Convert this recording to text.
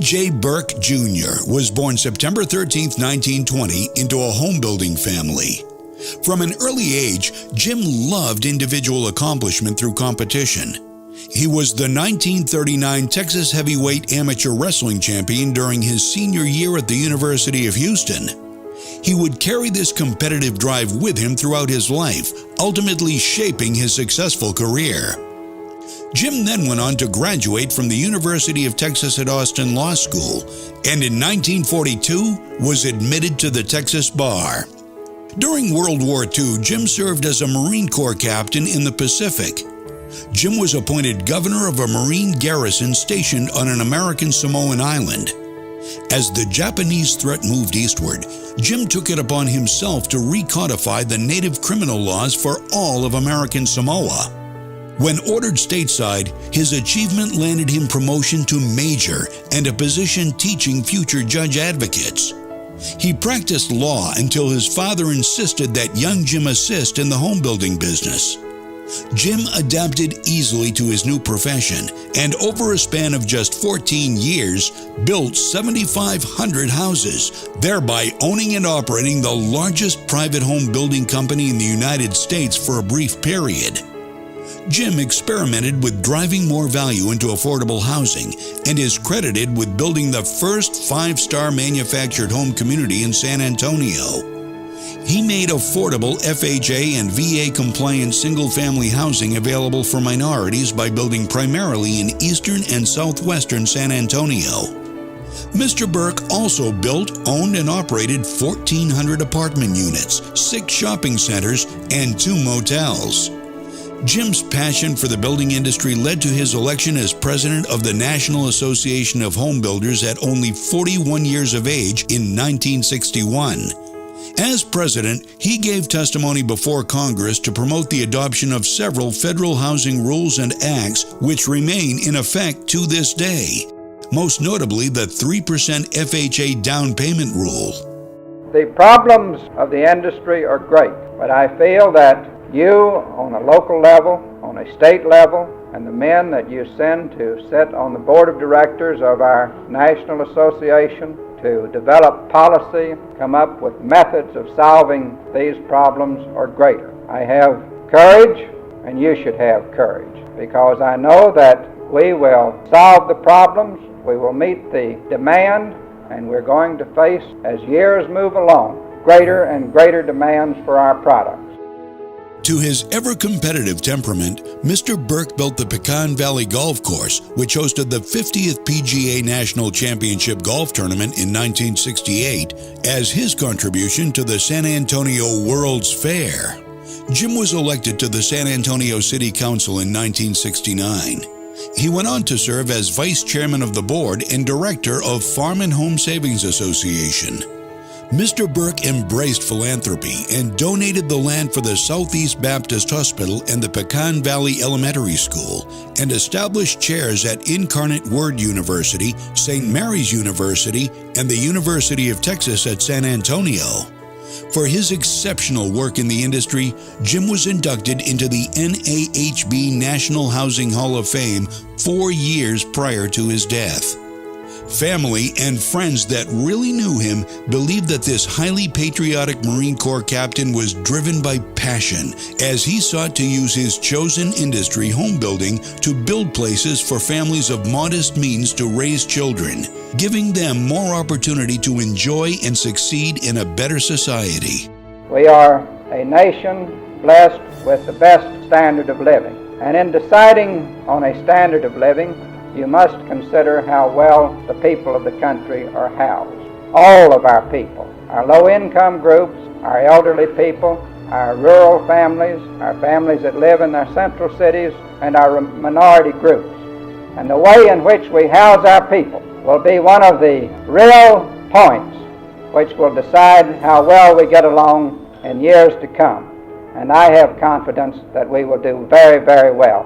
J. Burke Jr. was born September 13, 1920, into a home-building family. From an early age, Jim loved individual accomplishment through competition. He was the 1939 Texas Heavyweight Amateur Wrestling Champion during his senior year at the University of Houston. He would carry this competitive drive with him throughout his life, ultimately shaping his successful career. Jim then went on to graduate from the University of Texas at Austin Law School, and in 1942 was admitted to the Texas Bar. During World War II, Jim served as a Marine Corps captain in the Pacific. Jim was appointed governor of a Marine garrison stationed on an American Samoan island. As the Japanese threat moved eastward, Jim took it upon himself to recodify the native criminal laws for all of American Samoa. When ordered stateside, his achievement landed him promotion to major and a position teaching future judge advocates. He practiced law until his father insisted that young Jim assist in the home building business. Jim adapted easily to his new profession and over a span of just 14 years built 7,500 houses, thereby owning and operating the largest private home building company in the United States for a brief period. Jim experimented with driving more value into affordable housing and is credited with building the first 5-star manufactured home community in San Antonio. He made affordable FHA and VA-compliant single-family housing available for minorities by building primarily in eastern and southwestern San Antonio. Mr. Burke also built, owned, and operated 1,400 apartment units, 6 shopping centers, and 2 motels. Jim's passion for the building industry led to his election as president of the National Association of Home Builders at only 41 years of age in 1961. As president, he gave testimony before Congress to promote the adoption of several federal housing rules and acts which remain in effect to this day, most notably the 3% FHA down payment rule. The problems of the industry are great, but I feel that you on a local level, on a state level, and the men that you send to sit on the board of directors of our National Association to develop policy, come up with methods of solving these problems are greater. I have courage, and you should have courage, because I know that we will solve the problems, we will meet the demand, and we're going to face, as years move along, greater and greater demands for our products. To his ever-competitive temperament, Mr. Burke built the Pecan Valley Golf Course, which hosted the 50th PGA National Championship Golf Tournament in 1968, as his contribution to the San Antonio World's Fair. Jim was elected to the San Antonio City Council in 1969. He went on to serve as vice chairman of the board and director of Farm and Home Savings Association. Mr. Burke embraced philanthropy and donated the land for the Southeast Baptist Hospital and the Pecan Valley Elementary School, and established chairs at Incarnate Word University, St. Mary's University, and the University of Texas at San Antonio. For his exceptional work in the industry, Jim was inducted into the NAHB National Housing Hall of Fame 4 years prior to his death. Family and friends that really knew him believed that this highly patriotic Marine Corps captain was driven by passion as he sought to use his chosen industry, home building, to build places for families of modest means to raise children, giving them more opportunity to enjoy and succeed in a better society. We are a nation blessed with the best standard of living, and in deciding on a standard of living, you must consider how well the people of the country are housed. All of our people, our low-income groups, our elderly people, our rural families, our families that live in our central cities, and our minority groups. And the way in which we house our people will be one of the real points which will decide how well we get along in years to come. And I have confidence that we will do very, very well.